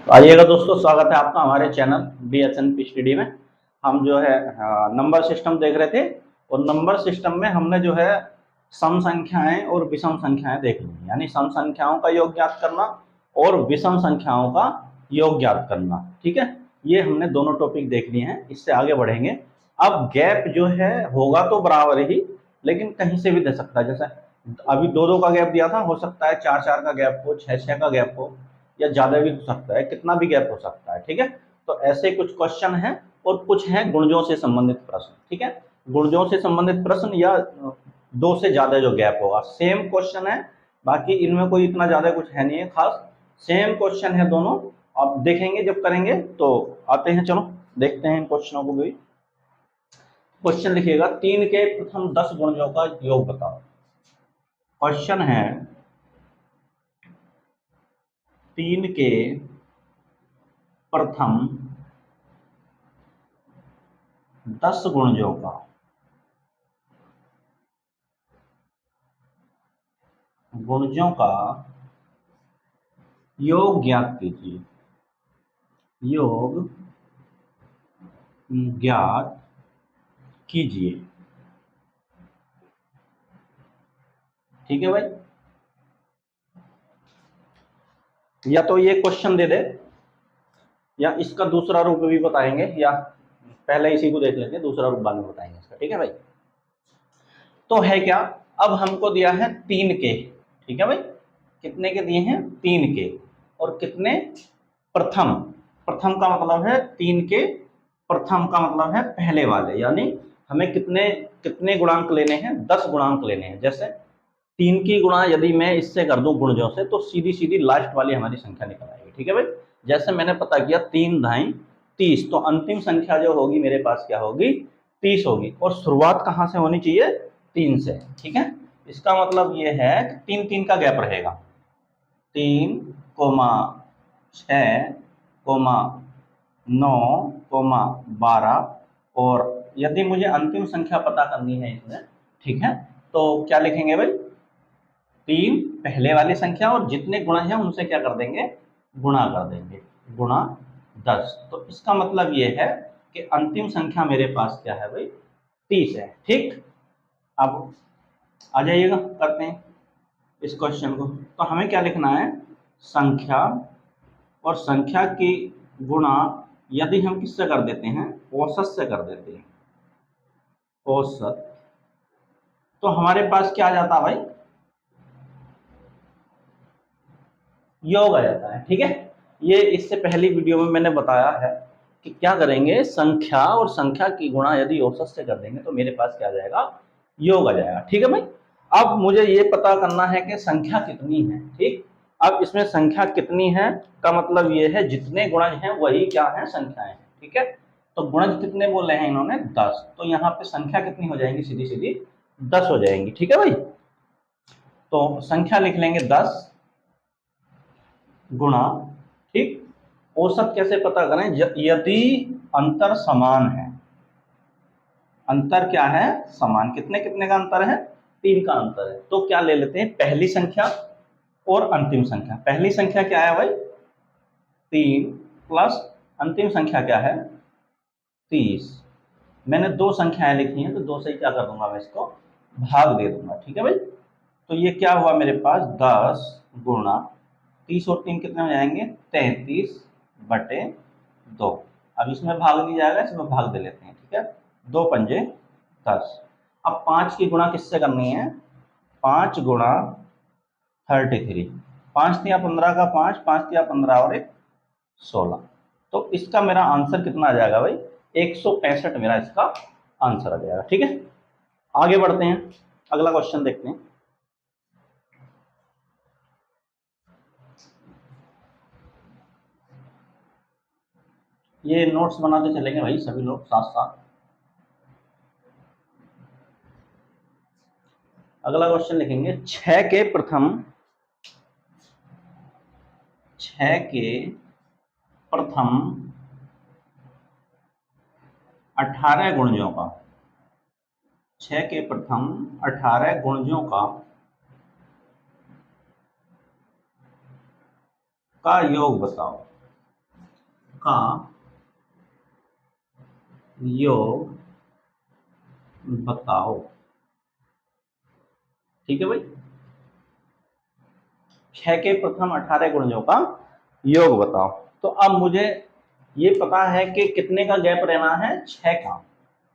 तो आइएगा दोस्तों, स्वागत है आपका हमारे चैनल BHNP स्टडी में। हम जो है नंबर सिस्टम देख रहे थे और नंबर सिस्टम में हमने जो है सम संख्याएं और विषम संख्याएं देख ली, यानी सम संख्याओं का योग ज्ञात करना और विषम संख्याओं का योग ज्ञात करना। ठीक है, ये हमने दोनों टॉपिक देख लिए हैं। इससे आगे बढ़ेंगे। अब गैप जो है होगा तो बराबर ही, लेकिन कहीं से भी दे सकता है। जैसे अभी दो दो का गैप दिया था, हो सकता है चार चार का गैप हो, छह छह का गैप हो, या ज्यादा भी हो सकता है, कितना भी गैप हो सकता है। ठीक है, तो ऐसे कुछ क्वेश्चन हैं और कुछ हैं गुणजों से संबंधित प्रश्न। ठीक है, गुणजों से संबंधित प्रश्न या दो से ज्यादा जो गैप होगा, सेम क्वेश्चन है, बाकी इनमें कोई इतना ज्यादा कुछ है नहीं है खास, सेम क्वेश्चन है दोनों। अब देखेंगे जब करेंगे तो आते हैं, चलो देखते हैं इन क्वेश्चनों को भी। क्वेश्चन लिखिएगा, 3 के प्रथम 10 गुणजों का योग बताओ। क्वेश्चन है 3 के प्रथम 10 गुणजों का योग ज्ञात कीजिए। योग ज्ञात कीजिए। ठीक है भाई, या तो ये क्वेश्चन दे दे या इसका दूसरा रूप भी बताएंगे, या पहले इसी को देख लेंगे, दूसरा रूप बाद में बताएंगे इसका। ठीक है भाई, तो है क्या, अब हमको दिया है 3 के। ठीक है भाई, कितने के दिए हैं? 3 के। और कितने? प्रथम। प्रथम का मतलब है 3 के प्रथम का मतलब है पहले वाले, यानी हमें कितने कितने गुणांक लेने हैं? 10 गुणांक लेने हैं। जैसे 3 की गुणा यदि मैं इससे कर दूं गुणजों से, तो सीधी सीधी लास्ट वाली हमारी संख्या निकल आएगी। ठीक है भाई, जैसे मैंने पता किया 3 ढाई 30, तो अंतिम संख्या जो होगी मेरे पास क्या होगी? 30 होगी। और शुरुआत कहाँ से होनी चाहिए? 3 से। ठीक है, इसका मतलब ये है कि 3 3 का गैप रहेगा। 3 कोमा 6 कोमा 9 कोमा 12। और यदि मुझे अंतिम संख्या पता करनी है इसमें, ठीक है, तो क्या लिखेंगे भाई? 3 पहले वाली संख्या और जितने गुणज हैं उनसे क्या कर देंगे? गुणा कर देंगे। गुणा 10। तो इसका मतलब ये है कि अंतिम संख्या मेरे पास क्या है भाई? 30 है। ठीक, अब आ जाइएगा, करते हैं इस क्वेश्चन को। तो हमें क्या लिखना है? संख्या और संख्या की गुणा यदि हम किससे कर देते हैं? औसत से कर देते हैं। औसत, तो हमारे पास क्या आ जाता है भाई? योग आ जाता है। ठीक है, ये इससे पहली वीडियो में मैंने बताया है कि क्या करेंगे, संख्या और संख्या की गुणा यदि औसत से कर देंगे तो मेरे पास क्या आ जाएगा? योग आ जाएगा। ठीक है भाई, अब मुझे ये पता करना है कि संख्या कितनी है। ठीक, अब इसमें संख्या कितनी है का मतलब ये है जितने गुणज हैं वही क्या है? संख्याएं। ठीक है, तो गुणज कितने बोले हैं इन्होंने? 10, तो यहाँ पे संख्या कितनी हो जाएंगी? सीधी सीधी 10 हो जाएंगी। ठीक है भाई, तो संख्या लिख लेंगे 10 गुणा, ठीक, औसत कैसे पता करें? यदि अंतर समान है। अंतर क्या है? समान। कितने कितने का अंतर है? 3 का अंतर है। तो क्या ले लेते हैं? पहली संख्या और अंतिम संख्या। पहली संख्या क्या है भाई? 3 प्लस अंतिम संख्या क्या है? 30। मैंने दो संख्याएं लिखी हैं तो दो से क्या कर दूंगा मैं? इसको भाग दे दूंगा। ठीक है भाई, तो ये क्या हुआ मेरे पास? 10 गुणा 30 और 3 कितने हो जाएंगे? 33/2। अब इसमें भाग नहीं जाएगा, इसमें भाग दे लेते हैं। ठीक है, 2 पंजे 10। अब 5 की गुणा किससे करनी है? 5 गुणा 33। 5 तिया 15 का 5, 5 तिया 15 और 1 16। तो इसका मेरा आंसर कितना आ जाएगा भाई? 165 मेरा इसका आंसर आ जाएगा। ठीक है, आगे बढ़ते हैं, अगला क्वेश्चन देखते हैं। ये नोट्स बनाते चलेंगे भाई सभी लोग साथ साथ। अगला क्वेश्चन लिखेंगे, 6 के प्रथम 18 गुणजों का, 6 के प्रथम 18 गुणजों का योग बताओ। का योग बताओ। ठीक है भाई, 6 के प्रथम 18 गुणजों का योग बताओ। तो अब मुझे ये पता है कि कितने का गैप रहना है, 6 का।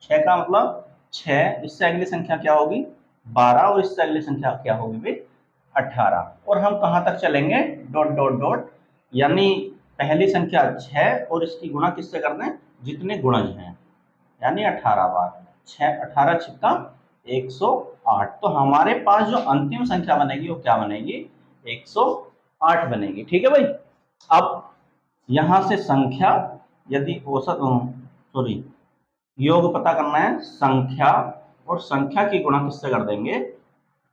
6 का मतलब 6, इससे अगली संख्या क्या होगी 12, और इससे अगली संख्या क्या होगी भाई 18। और हम कहाँ तक चलेंगे, डॉट डॉट डॉट, यानी पहली संख्या 6 और इसकी गुणा किससे कर दें, जितने गुणज हैं, यानी 18 बार। 6 18 छिक्का 108। तो हमारे पास जो अंतिम संख्या बनेगी वो क्या बनेगी, 108 बनेगी। ठीक है भाई। अब यहां से संख्या, यदि औसत सॉरी योग पता करना है, संख्या और संख्या की गुणा किससे कर देंगे,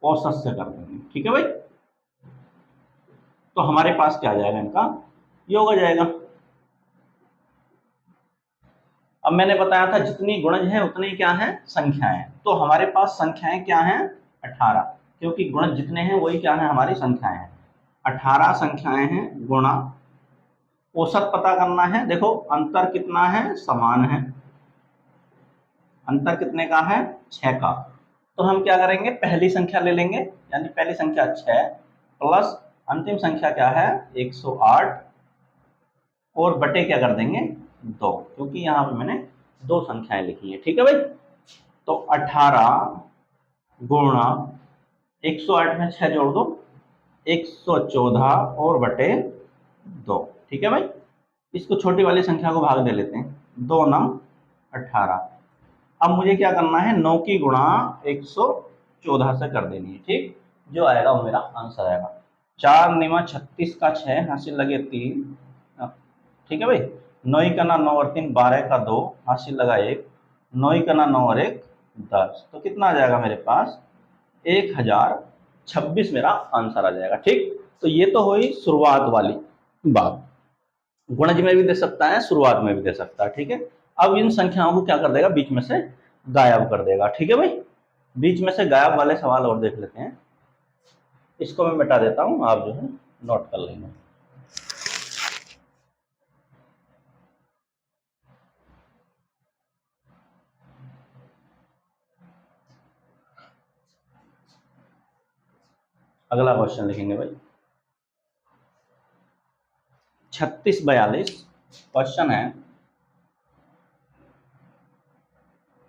औसत से कर देंगे। ठीक है भाई। तो हमारे पास क्या आ जाएगा, इनका योग आ जाएगा। अब मैंने बताया था जितनी गुणज है उतनी क्या है संख्याएं। तो हमारे पास संख्याएं क्या हैं 18, क्योंकि गुणज जितने हैं वही क्या है हमारी संख्याएं हैं। 18 संख्याएं हैं, गुणा औसत पता करना है। देखो अंतर कितना है, समान है। अंतर कितने का है, 6 का। तो हम क्या करेंगे, पहली संख्या ले लेंगे, यानी पहली संख्या 6 प्लस अंतिम संख्या क्या है 108, और बटे क्या कर देंगे 2, क्योंकि यहाँ पे मैंने 2 संख्याएं लिखी है। ठीक है भाई। तो 18 गुणा 108 में 6 जोड़ दो 114 और बटे 2। ठीक है भाई। इसको छोटी वाली संख्या को भाग दे लेते हैं, 2 9 18। अब मुझे क्या करना है, 9 की गुणा 114 से कर देनी है। ठीक, जो आएगा वो मेरा आंसर आएगा। 4 निमा 36 का 6 हासिल लगे 3। ठीक है भाई। 9 का ना 9 और 3 12 का 2 हासिल लगा 1। 9 का ना 9 और 1 10। तो कितना आ जाएगा मेरे पास 1026 मेरा आंसर आ जाएगा। ठीक, तो ये तो हुई शुरुआत वाली बात। गुणज में भी दे सकता है, शुरुआत में भी दे सकता है। ठीक है। अब इन संख्याओं को क्या कर देगा, बीच में से गायब कर देगा। ठीक है भाई। बीच में से गायब वाले सवाल और देख लेते हैं। इसको मैं मिटा देता हूं, आप जो है नोट कर लेंगे। अगला क्वेश्चन लिखेंगे भाई 3642। क्वेश्चन है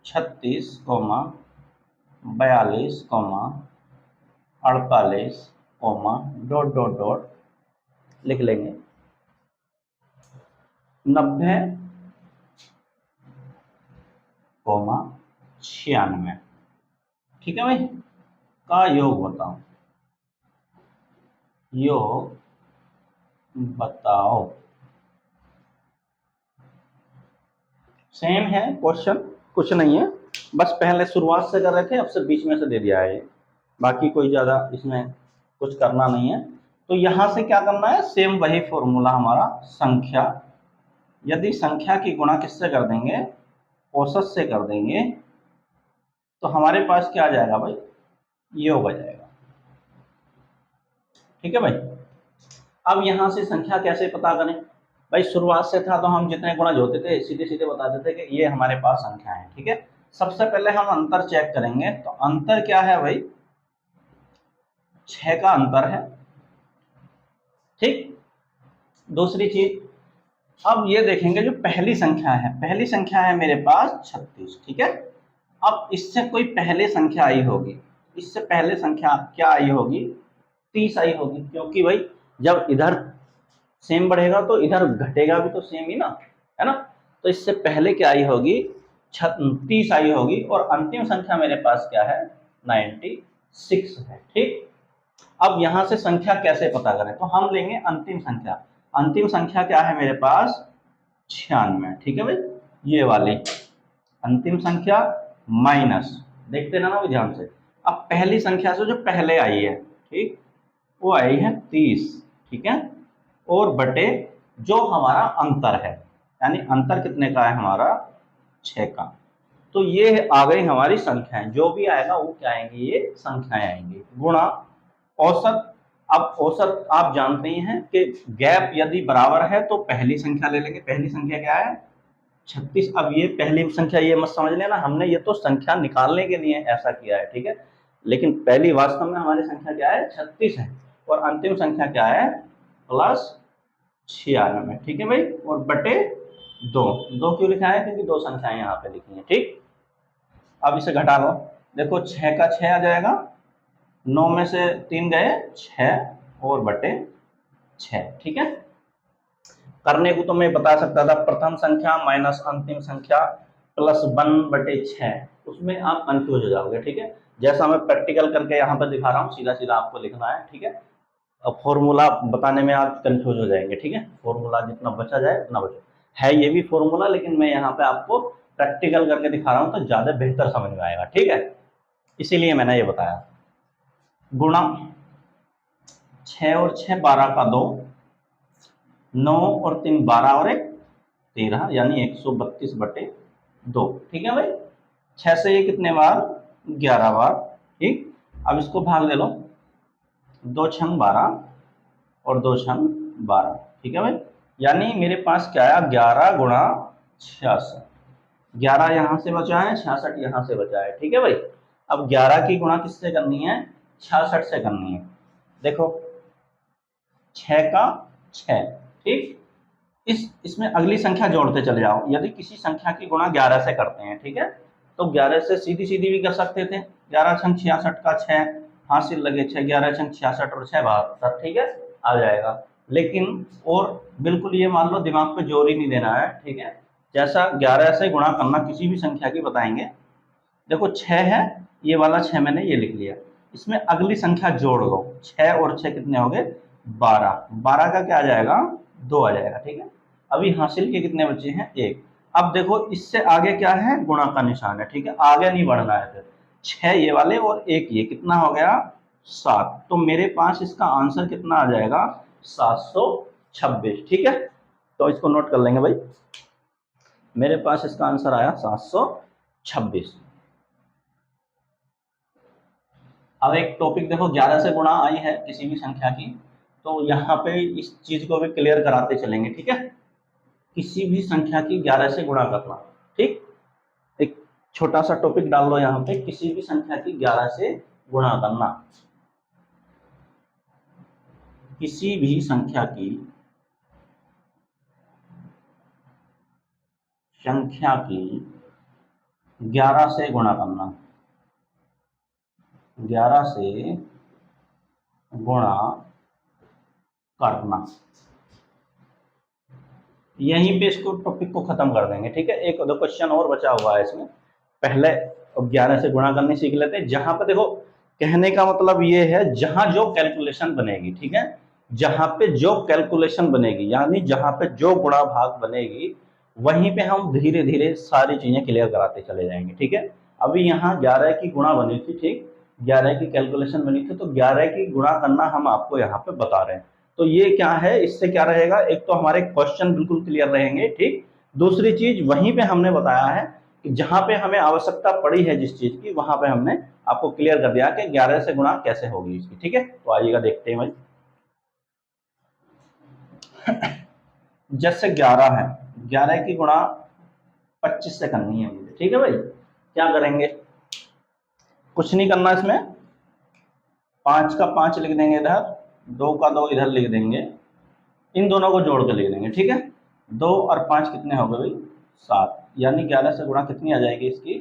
36, 42, 48, डॉट डॉट डॉट लिख लेंगे 90, 96। ठीक है भाई, का योग बताओ। योग बताओ। सेम है क्वेश्चन, कुछ नहीं है, बस पहले शुरुआत से कर रहे थे, अब से बीच में से दे दिया है। बाकी कोई ज्यादा इसमें कुछ करना नहीं है। तो यहां से क्या करना है, सेम वही फॉर्मूला हमारा, संख्या यदि संख्या की गुणा किससे कर देंगे, औसत से कर देंगे, तो हमारे पास क्या आ जाएगा भाई, योग आ जाएगा। ठीक है भाई। अब यहां से संख्या कैसे पता करें भाई, शुरुआत से था तो हम जितने गुणज होते थे सीधे सीधे बताते थे कि ये हमारे पास संख्या है। ठीक है। सबसे पहले हम अंतर चेक करेंगे, तो अंतर क्या है भाई, 6 का अंतर है। ठीक, दूसरी चीज, अब ये देखेंगे जो पहली संख्या है, पहली संख्या है मेरे पास 36। ठीक है। अब इससे कोई पहले संख्या आई होगी, इससे पहले संख्या क्या आई होगी, 30 आई होगी, क्योंकि भाई जब इधर सेम बढ़ेगा तो इधर घटेगा भी तो सेम ही ना, है ना। तो इससे पहले क्या आई होगी, 30 आई होगी, और अंतिम संख्या मेरे पास क्या है 96 है। ठीक, अब यहां से संख्या कैसे पता करें, तो हम लेंगे अंतिम संख्या। अंतिम संख्या क्या है मेरे पास 96। ठीक है भाई, ये वाली अंतिम संख्या माइनस, देखते ना ध्यान से। अब पहली संख्या से जो पहले आई है, ठीक, वो आई है 30। ठीक है, और बटे जो हमारा अंतर है, यानी अंतर कितने का है हमारा 6 का। तो ये आ गई हमारी संख्याएं, जो भी आएगा वो क्या आएंगी, ये संख्याएं आएंगी, गुणा औसत। अब औसत आप जानते ही हैं कि गैप यदि बराबर है तो पहली संख्या ले लेंगे। पहली संख्या क्या है? 36। अब ये पहली संख्या ये मत समझ लेना हमने ये तो संख्या निकालने के लिए ऐसा किया है, ठीक है, लेकिन पहली वास्तव में हमारी संख्या क्या है? 36 है। और अंतिम संख्या क्या है? +96, ठीक है भाई। और बटे 2। 2 क्यों लिखा है? क्योंकि दो संख्याएं यहाँ पे लिखी हैं, ठीक। अब इसे घटा लो, देखो 6 का 6 आ जाएगा, 9 में से 3 गए 6 और बटे 6, ठीक है। करने को तो मैं बता सकता था प्रथम संख्या माइनस अंतिम संख्या +1/6, उसमें आप कंफ्यूज हो जाओगे, ठीक है। जैसा मैं प्रैक्टिकल करके यहाँ पर दिखा रहा हूँ सीधा सीधा आपको लिखना है, ठीक है। अब फॉर्मूला बताने में आप कंफ्यूज हो जाएंगे, ठीक है। फॉर्मूला जितना बचा जाए उतना बचा है, ये भी फॉर्मूला, लेकिन मैं यहाँ पे आपको प्रैक्टिकल करके दिखा रहा हूँ तो ज्यादा बेहतर समझ में आएगा, ठीक है, इसीलिए मैंने ये बताया। गुणा 6 और 6 12 का 2, 9 और 3 12 और 1 13, यानी 132/2, ठीक है भाई। 6 से ये कितने बार? 11 बार, ठीक। अब इसको भाग दे लो, 2 छंग 12 और 2 छंग 12, ठीक है भाई। यानी मेरे पास क्या है? 11 गुणा 66। 11 यहाँ से बचा है, 66 यहाँ से बचा है, ठीक है भाई। अब 11 की गुणा किससे करनी है? 66 से करनी है। देखो 6 का 6, ठीक। इसमें अगली संख्या जोड़ते चले जाओ। यदि किसी संख्या की गुणा 11 से करते हैं, ठीक है, तो 11 से सीधी सीधी भी कर सकते थे। 11 छंग 66 का 6, हासिल लगे 6, 11 छंग 66 और 6 72, ठीक है, आ जाएगा। लेकिन और बिल्कुल ये मान लो दिमाग पे जोर ही नहीं देना है, ठीक है। जैसा 11 से गुणा करना किसी भी संख्या की बताएंगे, देखो 6 है, ये वाला 6 मैंने ये लिख लिया, इसमें अगली संख्या जोड़ लो, 6 और 6 कितने हो गए? 12। 12 का क्या आ जाएगा? 2 आ जाएगा, ठीक है। अभी हासिल के कितने बचे हैं? 1। अब देखो इससे आगे क्या है? गुणा का निशान है, ठीक है, आगे नहीं बढ़ना है। फिर 6 ये वाले और 1 ये, कितना हो गया? 7। तो मेरे पास इसका आंसर कितना आ जाएगा? 726, ठीक है। तो इसको नोट कर लेंगे भाई, मेरे पास इसका आंसर आया 726। अब एक टॉपिक देखो, 11 से गुणा आई है किसी भी संख्या की, तो यहाँ पे इस चीज को भी क्लियर कराते चलेंगे, ठीक है। किसी भी संख्या की 11 से गुणा करना, ठीक। एक छोटा सा टॉपिक डाल लो यहाँ पे, किसी भी संख्या की 11 से गुणा करना। किसी भी संख्या की 11 से गुणा करना, 11 से गुणा करना, यहीं पे इसको टॉपिक को खत्म कर देंगे, ठीक है। एक दो क्वेश्चन और बचा हुआ है इसमें, पहले 11 से गुणा करनी सीख लेते हैं। जहां पर देखो, कहने का मतलब ये है जहां जो कैलकुलेशन बनेगी, ठीक है, जहां पे जो कैलकुलेशन बनेगी, यानी जहां पे जो गुणा भाग बनेगी, वहीं पे हम धीरे धीरे सारी चीजें क्लियर कराते चले जाएंगे, ठीक है। अभी यहाँ 11 की गुणा बनी थी, ठीक, 11 की कैलकुलेशन बनी थी, तो 11 की गुणा करना हम आपको यहाँ पे बता रहे हैं। तो ये क्या है, इससे क्या रहेगा? एक तो हमारे क्वेश्चन बिल्कुल क्लियर रहेंगे, ठीक। दूसरी चीज वहीं पे हमने बताया है कि जहां पे हमें आवश्यकता पड़ी है जिस चीज की, वहां पे हमने आपको क्लियर कर दिया कि 11 से गुणा कैसे होगी इसकी, ठीक है। तो आइएगा देखते हैं भाई। जैसे 11 है, 11 की गुणा 25 से करनी है मुझे, ठीक है भाई। क्या करेंगे? कुछ नहीं करना इसमें, 5 का 5 लिख देंगे इधर, 2 का 2 इधर लिख देंगे, इन दोनों को जोड़ के लिख देंगे, ठीक है। 2 और 5 कितने हो गए भाई? 7। यानी 11 से गुणा कितनी आ जाएगी इसकी?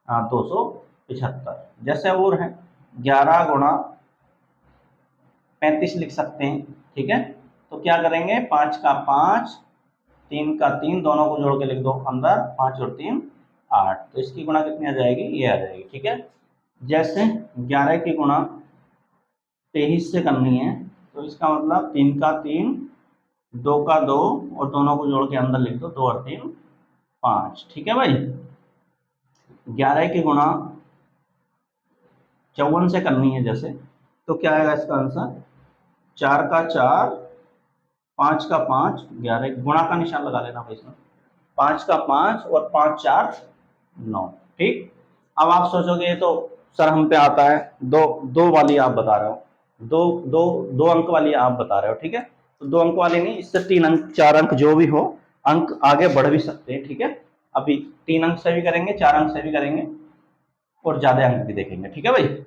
275। जैसे और है, 11 गुणा 35 लिख सकते हैं, ठीक है। तो क्या करेंगे? 5 का 5, 3 का 3, दोनों को जोड़ के लिख दो अंदर, 5 और 3 8। तो इसकी गुणा कितनी आ जाएगी? ये आ जाएगी, ठीक है। जैसे 11 की गुणा 23 से करनी है, तो इसका मतलब 3 का 3, 2 का 2 और दोनों को जोड़ के अंदर लिख दो, 2 और 3 5, ठीक है भाई। 11 की गुणा 54 से करनी है जैसे, तो क्या आएगा इसका आंसर? 4 का 4, 5 का 5, 11 गुणा का निशान लगा लेना भाई इसमें, 5 का 5 और 5 4 9, ठीक। अब आप सोचोगे तो सर हम पे आता है, दो दो वाली आप बता रहे हो, दो दो दो अंक वाली आप बता रहे हो, ठीक है, तो 2 अंक वाली नहीं, इससे 3 अंक 4 अंक जो भी हो, अंक आगे बढ़ भी सकते हैं, ठीक है। अभी 3 अंक से भी करेंगे, 4 अंक से भी करेंगे और ज्यादा अंक भी देखेंगे, ठीक है भाई।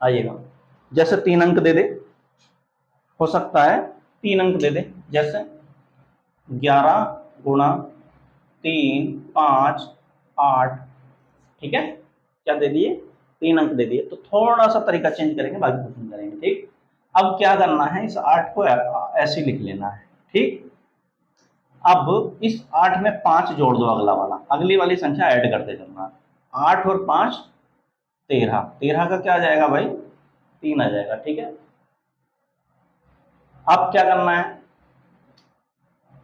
आइएगा, जैसे 3 अंक दे दे, हो सकता है 3 अंक दे दे, जैसे 11 गुणा 3 5 8, ठीक है, क्या दे दिए, 3 अंक दे दिए। तो थोड़ा सा तरीका चेंज करेंगे, बाकी कुछ नहीं करेंगे, ठीक। अब क्या करना है, इस 8 को ऐसे लिख लेना है, ठीक। अब इस 8 में 5 जोड़ दो, अगला वाला, अगली वाली संख्या ऐड करते चलना। 8 और 5 13, 13 का क्या आ जाएगा भाई, 3 आ जाएगा, ठीक है। अब क्या करना है,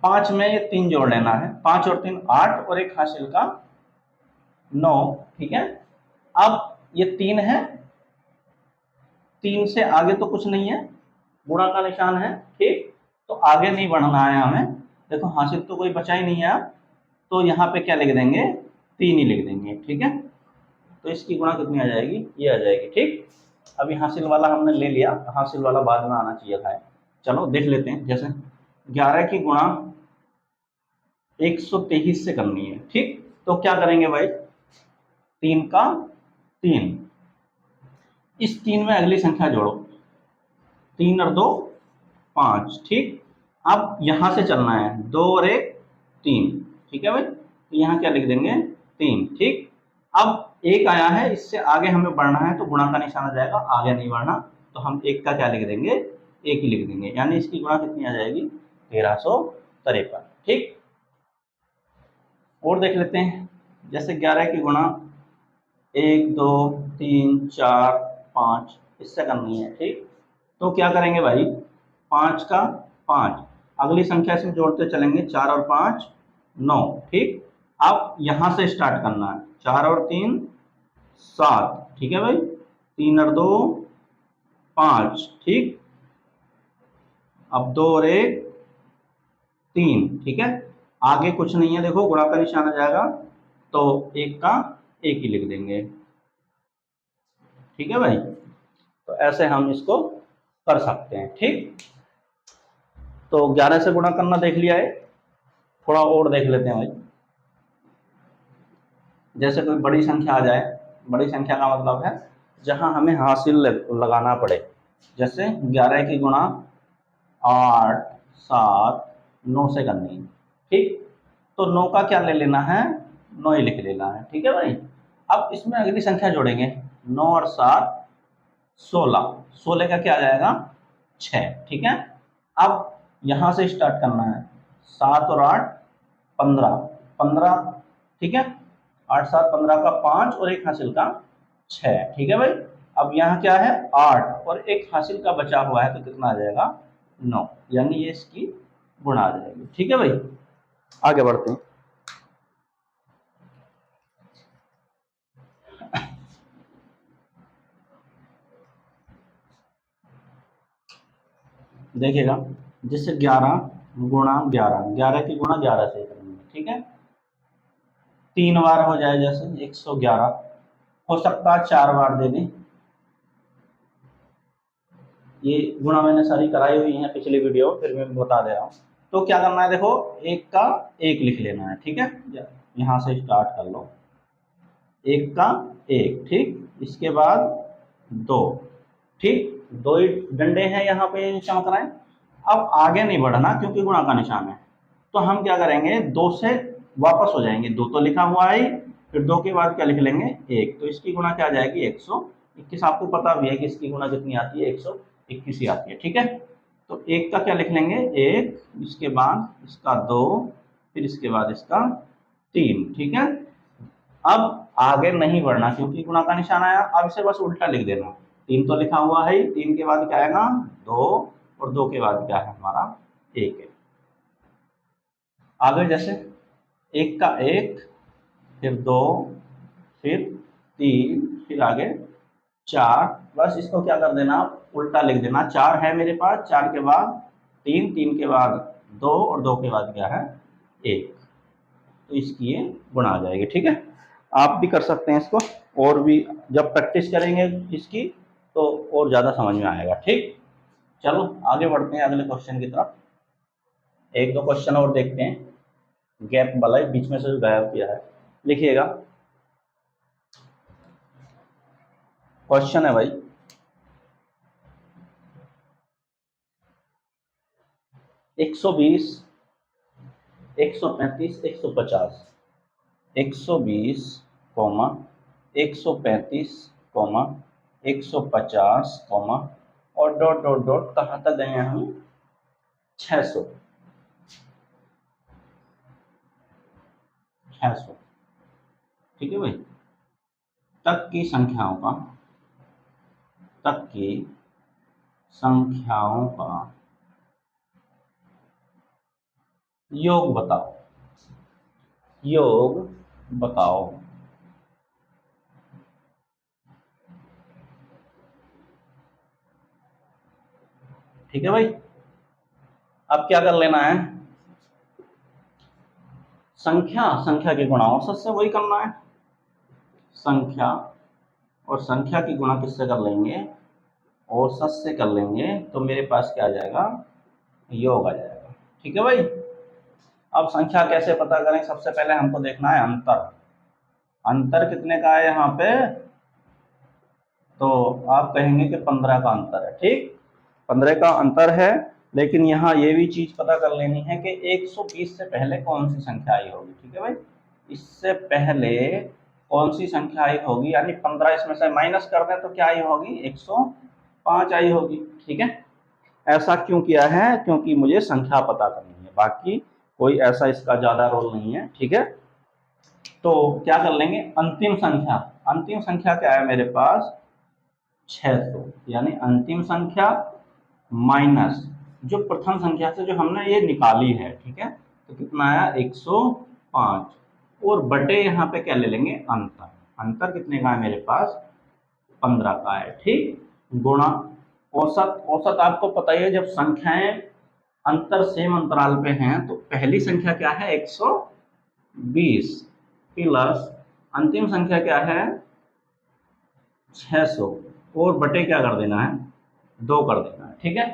5 में ये 3 जोड़ लेना है, 5 और 3 8 और एक हासिल का 9, ठीक है। अब ये 3 है, 3 से आगे तो कुछ नहीं है, गुणा का निशान है, ठीक। तो आगे नहीं बढ़ना है हमें, देखो हासिल तो कोई बचा ही नहीं है, तो यहाँ पे क्या लिख देंगे, 3 ही लिख देंगे, ठीक है। तो इसकी गुणा कितनी आ जाएगी, ये आ जाएगी, ठीक। अभी हासिल वाला हमने ले लिया, हासिल वाला बाद में आना चाहिए था। चलो देख लेते हैं, जैसे 11 की गुणा 123 से करनी है, ठीक। तो क्या करेंगे भाई, 3 का 3, इस 3 में अगली संख्या जोड़ो, 3 और 2 5, ठीक। अब यहां से चलना है, 2 और 1 3, ठीक है भाई। तो यहाँ क्या लिख देंगे, 3, ठीक। अब 1 आया है, इससे आगे हमें बढ़ना है तो गुणा का निशान आ जाएगा, आगे नहीं बढ़ना, तो हम 1 का क्या लिख देंगे, 1 ही लिख देंगे, यानी इसकी गुणा कितनी आ जाएगी, 1353, ठीक। और देख लेते हैं, जैसे 11 की गुणा 1 2 3 4 5 इससे करनी है, ठीक। तो क्या करेंगे भाई, 5 का 5, अगली संख्या से जोड़ते चलेंगे, 4 और 5 9, ठीक। अब यहां से स्टार्ट करना है, 4 और 3 7, ठीक है भाई, 3 और 2 5, ठीक। अब 2 और 1 3, ठीक है। आगे कुछ नहीं है, देखो गुणा का निशान आ जाएगा, तो 1 का 1 ही लिख देंगे, ठीक है भाई। तो ऐसे हम इसको कर सकते हैं, ठीक। तो 11 से गुणा करना देख लिया है, थोड़ा और देख लेते हैं भाई। जैसे कोई बड़ी संख्या आ जाए, बड़ी संख्या का मतलब है जहां हमें हासिल लगाना पड़े, जैसे 11 की गुणा 8 7 9 से करनी है, ठीक। तो 9 का क्या ले लेना है, 9 ही लिख लेना है, ठीक है भाई। अब इसमें अगली संख्या जोड़ेंगे, 9 और 7 16, 16 का क्या आ जाएगा, 6, ठीक है। अब यहां से स्टार्ट करना है, 7 और 8 15 15, ठीक है। 8 7 15 का 5 और एक हासिल का 6, ठीक है भाई। अब यहाँ क्या है, 8 और एक हासिल का बचा हुआ है, तो कितना आ जाएगा, 9, यानी ये इसकी गुणा आ जाएगी, ठीक है भाई। आगे बढ़ते हैं, देखिएगा, जैसे 11 गुणा 11, 11 की गुणा 11 से करेंगे, ठीक है। 3 बार हो जाए, जैसे 111, हो सकता है 4 बार दे दें, ये गुणा मैंने सारी कराई हुई है पिछली वीडियो, फिर मैं बता दे रहा हूँ। तो क्या करना है, देखो 1 का 1 लिख लेना है, ठीक है। यहाँ से स्टार्ट कर लो, 1 का 1, ठीक। इसके बाद 2, ठीक, 2 ही डंडे हैं यहाँ पे चमक रहे हैं। अब आगे नहीं बढ़ना क्योंकि गुणा का निशान है, तो हम क्या करेंगे, 2 से वापस हो जाएंगे, 2 तो लिखा हुआ है, फिर 2 के बाद क्या लिख लेंगे, 1, तो इसकी गुणा क्या आ जाएगी, 121। आपको पता भी है कि इसकी गुणा कितनी आती है, 121 ही आती है, ठीक है। तो 1 का क्या लिख लेंगे, 1, इसके बाद इसका 2, फिर इसके बाद इसका 3, ठीक है। अब आगे नहीं बढ़ना क्योंकि गुणा का निशान आया, अब इसे बस उल्टा लिख देना, 3 तो लिखा हुआ है, 3 के बाद क्या आएगा, 2, और 2 के बाद क्या है हमारा, 1 है। आगे जैसे 1 का 1, फिर 2, फिर 3, फिर आगे 4, बस इसको क्या कर देना, उल्टा लिख देना, 4 है मेरे पास, 4 के बाद 3, 3 के बाद 2, और 2 के बाद क्या है, 1, तो इसकी ये गुणा आ जाएगी, ठीक है। आप भी कर सकते हैं इसको, और भी जब प्रैक्टिस करेंगे इसकी, तो और ज़्यादा समझ में आएगा। ठीक, चलो आगे बढ़ते हैं अगले क्वेश्चन की तरफ। एक दो क्वेश्चन और देखते हैं, गैप वाला है, बीच में से जो गायब किया है। लिखिएगा, क्वेश्चन है भाई, 120, 135, 150, 120, 135, 150, और डॉट डॉट डॉट कहाँ तक गए हैं हम, 600, 600, ठीक है भाई, तक की संख्याओं का, तक की संख्याओं का योग बताओ, योग बताओ। ठीक है भाई, अब क्या कर लेना है, संख्या, संख्या के गुणा औसत से वही करना है, संख्या और संख्या की गुणा किससे कर लेंगे, औसत से कर लेंगे, तो मेरे पास क्या आ जाएगा, योग आ जाएगा। ठीक है भाई, अब संख्या कैसे पता करें, सबसे पहले हमको देखना है अंतर, अंतर कितने का है यहाँ पे, तो आप कहेंगे कि 15 का अंतर है। ठीक, 15 का अंतर है, लेकिन यहाँ ये भी चीज पता कर लेनी है कि 120 से पहले कौन सी संख्या आई होगी। ठीक है भाई, इससे पहले कौन सी संख्या आई होगी, यानी 15 इसमें से माइनस कर दें तो क्या आई होगी, 105 आई होगी। ठीक है, ऐसा क्यों किया है, क्योंकि मुझे संख्या पता करनी है, बाकी कोई ऐसा इसका ज्यादा रोल नहीं है। ठीक है, तो क्या कर लेंगे, अंतिम संख्या, अंतिम संख्या क्या है मेरे पास, 600, यानी अंतिम संख्या माइनस जो प्रथम संख्या से जो हमने ये निकाली है। ठीक है, तो कितना आया, 105, और बटे यहाँ पे क्या ले लेंगे, अंतर, अंतर कितने का है मेरे पास, 15 का है। ठीक, गुणा औसत, औसत आपको पता ही है, जब संख्याएं अंतर सेम अंतराल पे हैं तो पहली संख्या क्या है, 120, प्लस अंतिम संख्या क्या है, 600, और बटे क्या कर देना है, 2 कर देना है। ठीक है,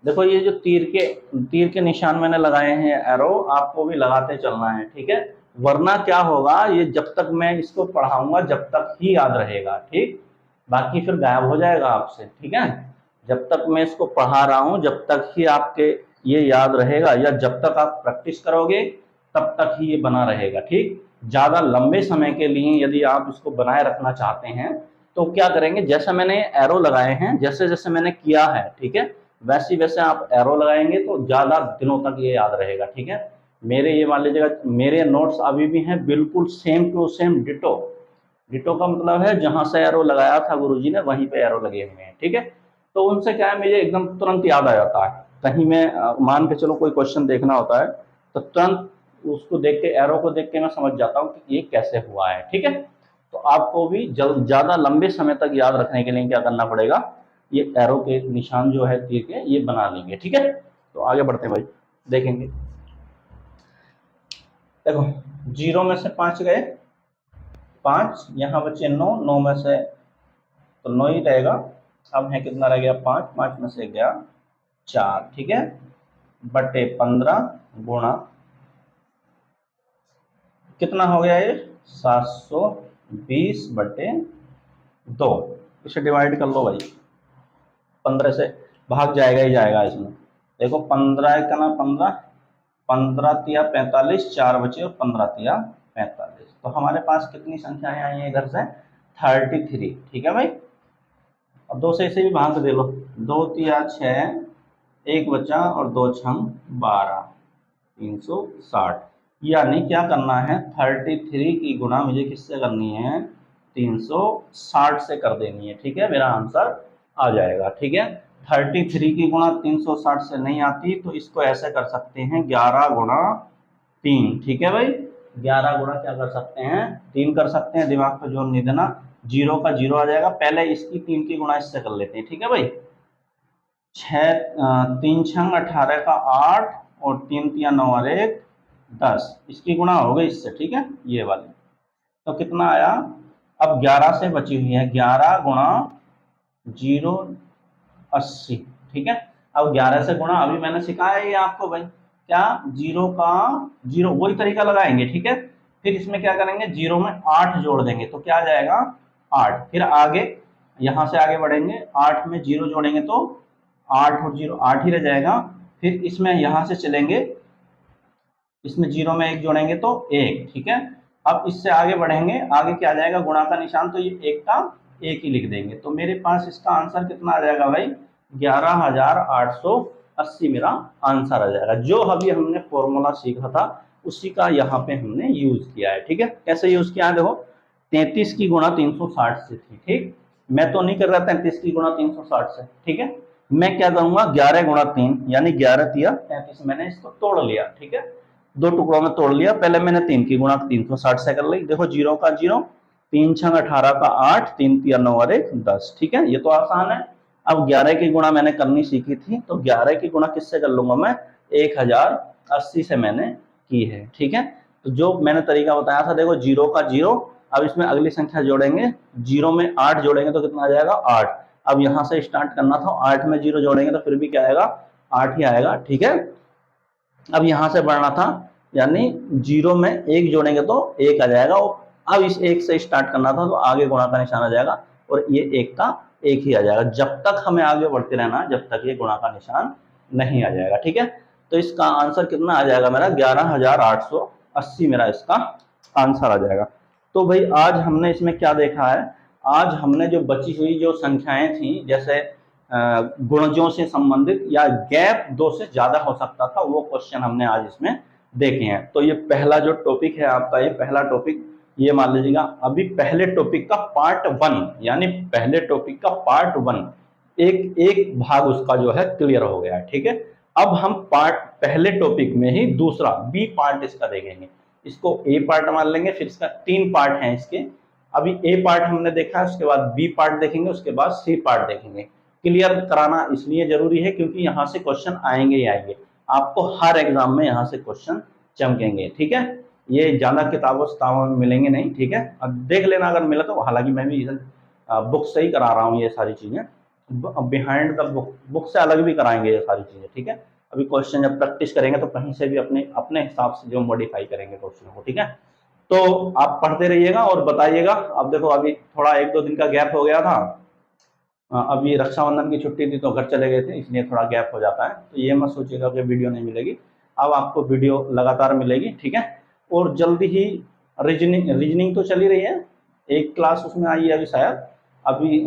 देखो ये जो तीर के निशान मैंने लगाए हैं, एरो, आपको भी लगाते चलना है। ठीक है, वरना क्या होगा, ये जब तक मैं इसको पढ़ाऊंगा जब तक ही याद रहेगा। ठीक, बाकी फिर गायब हो जाएगा आपसे। ठीक है, जब तक मैं इसको पढ़ा रहा हूं जब तक ही आपके ये याद रहेगा, या जब तक आप प्रैक्टिस करोगे तब तक ही ये बना रहेगा। ठीक, ज्यादा लंबे समय के लिए यदि आप इसको बनाए रखना चाहते हैं तो क्या करेंगे, जैसे मैंने एरो लगाए हैं, जैसे जैसे मैंने किया है, ठीक है, वैसे वैसे आप एरो लगाएंगे तो ज्यादा दिनों तक ये याद रहेगा। ठीक है, मेरे ये मान लीजिएगा, मेरे नोट्स अभी भी हैं बिल्कुल same to same ditto, ditto का मतलब है जहां से एरो लगाया था गुरुजी ने वहीं पे एरो लगे हुए हैं। ठीक है, तो उनसे क्या है, मुझे एकदम तुरंत याद आ जाता है, कहीं मैं मान के चलो कोई क्वेश्चन देखना होता है तो तुरंत उसको देख के, एरो को देख के मैं समझ जाता हूँ कि ये कैसे हुआ है। ठीक है, तो आपको भी ज्यादा लंबे समय तक याद रखने के लिए क्या करना पड़ेगा, ये एरो के निशान जो है तीर के, ये बना लेंगे। ठीक है, तो आगे बढ़ते हैं भाई, देखेंगे, देखो 0 में से 5 गए, 5 यहाँ बचे 9, 9 में से तो 9 ही रहेगा, अब है कितना रह गया, 5, 5 में से गया 4। ठीक है, बटे 15 गुणा कितना हो गया ये, 720 बटे 2, इसे डिवाइड कर लो भाई, 15 से भाग जाएगा ही जाएगा इसमें। देखो 15 का ना 15, 15 तिया 45, 4 बचे और 15 तिया 45, तो हमारे पास कितनी संख्याएं आई हैं इधर से, 33। ठीक है भाई, और 2 से इसे भी भाग दे लो, 2 तिया 6, 1 बचा और 2 छंग 12, 360, यानी क्या करना है, 33 की गुणा मुझे किससे करनी है, 360 से कर देनी है। ठीक है, मेरा आंसर आ जाएगा। ठीक है, 33 की गुणा 360 से नहीं आती तो इसको ऐसे कर सकते हैं, 11 गुणा 3। ठीक है भाई, 11 गुणा क्या कर सकते हैं, 3 कर सकते हैं, दिमाग पर जोर नहीं देना, 0 का 0 आ जाएगा, पहले इसकी 3 की गुणा इससे कर लेते हैं। ठीक है भाई, 3 छंग 18 का 8, और 3 तिया 9 और 1 10, इसकी गुणा हो गई इससे। ठीक है, ये वाली, तो कितना आया, अब 11 से बची हुई है, 11 गुणा 080, ठीक है। अब 11 से गुणा अभी मैंने सिखाया है आपको भाई, क्या जीरो का जीरो, वही तरीका लगाएंगे, ठीक है। फिर इसमें क्या करेंगे, जीरो में 8 जोड़ देंगे तो क्या आ जाएगा 8। फिर आगे यहां से आगे बढ़ेंगे, 8 में जीरो जोड़ेंगे तो 8 और जीरो 8 ही रह जाएगा। फिर इसमें यहां से चलेंगे, इसमें जीरो में एक जोड़ेंगे तो एक, ठीक है। अब इससे आगे बढ़ेंगे, आगे क्या आ जाएगा गुणा का निशान, तो ये एक का एक ही लिख देंगे। तो मेरे पास इसका आंसर कितना आ जाएगा भाई, 11,880 मेरा आंसर आ जाएगा। जो अभी हमने फॉर्मूला सीखा था उसी का यहाँ पे हमने यूज किया है, ठीक है। कैसे यूज किया है देखो, 33 की गुणा 360 से थी, ठीक। मैं तो नहीं कर रहा 33 की गुणा 360 से, ठीक है। मैं क्या करूंगा 11 गुणा 3 यानी 11 तिया 33, मैंने इसको तोड़ लिया, ठीक है। दो टुकड़ों में तोड़ लिया। पहले मैंने 3 की गुणा 360 से कर ली, देखो जीरो का जीरो, 3 छंग 18 का 8, 3 तिया 9 और 1 10, ठीक है। ये तो आसान है। अब 11 की गुणा मैंने करनी सीखी थी, तो 11 की गुणा किससे कर लूंगा मैं, 1080 से मैंने की है, ठीक है। तो जो मैंने तरीका बताया था, देखो जीरो का जीरो, अब इसमें अगली संख्या जोड़ेंगे, जीरो में 8 जोड़ेंगे तो कितना आ जाएगा 8। अब यहां से स्टार्ट करना था, 8 में जीरो जोड़ेंगे तो फिर भी क्या आएगा 8 ही आएगा, ठीक है। अब यहां से बढ़ना था, यानी जीरो में एक जोड़ेंगे तो एक आ जाएगा। अब इस एक से स्टार्ट करना था तो आगे गुणा का निशान आ जाएगा और ये एक का एक ही आ जाएगा। जब तक हमें आगे बढ़ते रहना, जब तक ये गुणा का निशान नहीं आ जाएगा, ठीक है। तो इसका आंसर कितना आ जाएगा मेरा, 11,880 मेरा इसका आंसर आ जाएगा। तो भाई आज हमने इसमें क्या देखा है, आज हमने जो बची हुई जो संख्याएं थी, जैसे गुणजों से संबंधित या गैप दो से ज्यादा हो सकता था, वो क्वेश्चन हमने आज इसमें देखे हैं। तो ये पहला जो टॉपिक है आपका, ये पहला टॉपिक, ये मान लीजिएगा अभी पहले टॉपिक का पार्ट 1, यानी पहले टॉपिक का पार्ट 1 एक एक भाग उसका जो है क्लियर हो गया है, ठीक है। अब हम पार्ट पहले टॉपिक में ही दूसरा बी पार्ट इसका देखेंगे। इसको ए पार्ट मान लेंगे, फिर इसका 3 पार्ट हैं इसके। अभी ए पार्ट हमने देखा है, उसके बाद बी पार्ट देखेंगे, उसके बाद सी पार्ट देखेंगे। क्लियर कराना इसलिए जरूरी है क्योंकि यहाँ से क्वेश्चन आएंगे ही आएंगे, आपको हर एग्जाम में यहाँ से क्वेश्चन चमकेंगे, ठीक है। ये ज्यादा किताबों में मिलेंगे नहीं, ठीक है। अब देख लेना अगर मिला तो, हालांकि मैं भी बुक से ही करा रहा हूँ ये सारी चीजें, बिहाइंड द बुक से अलग भी कराएंगे ये सारी चीजें, ठीक है। अभी क्वेश्चन जब प्रैक्टिस करेंगे तो कहीं से भी अपने अपने हिसाब से जो मॉडिफाई करेंगे क्वेश्चन को, ठीक है। तो आप पढ़ते रहिएगा और बताइएगा। अब देखो अभी थोड़ा 1-2 दिन का गैप हो गया था, अभी रक्षाबंधन की छुट्टी थी तो घर चले गए थे, इसलिए थोड़ा गैप हो जाता है। तो ये मत सोचिएगा कि वीडियो नहीं मिलेगी, अब आपको वीडियो लगातार मिलेगी, ठीक है। और जल्दी ही रीजनिंग तो चली रही है, एक क्लास उसमें आई है अभी शायद, अभी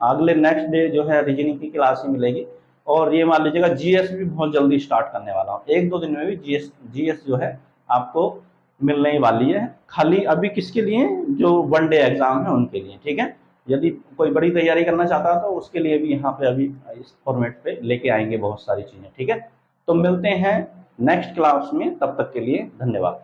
अगले नेक्स्ट डे जो है रीजनिंग की क्लास ही मिलेगी। और ये मान लीजिएगा जीएस भी बहुत जल्दी स्टार्ट करने वाला हूँ, 1-2 दिन में भी जीएस जो है आपको मिलने ही वाली है। खाली अभी किसके लिए, जो 1 डे एग्जाम है उनके लिए, ठीक है। यदि कोई बड़ी तैयारी करना चाहता है तो उसके लिए भी यहाँ पे अभी इस फॉर्मेट पे लेके आएंगे बहुत सारी चीजें, ठीक है। तो मिलते हैं नेक्स्ट क्लास में, तब तक के लिए धन्यवाद।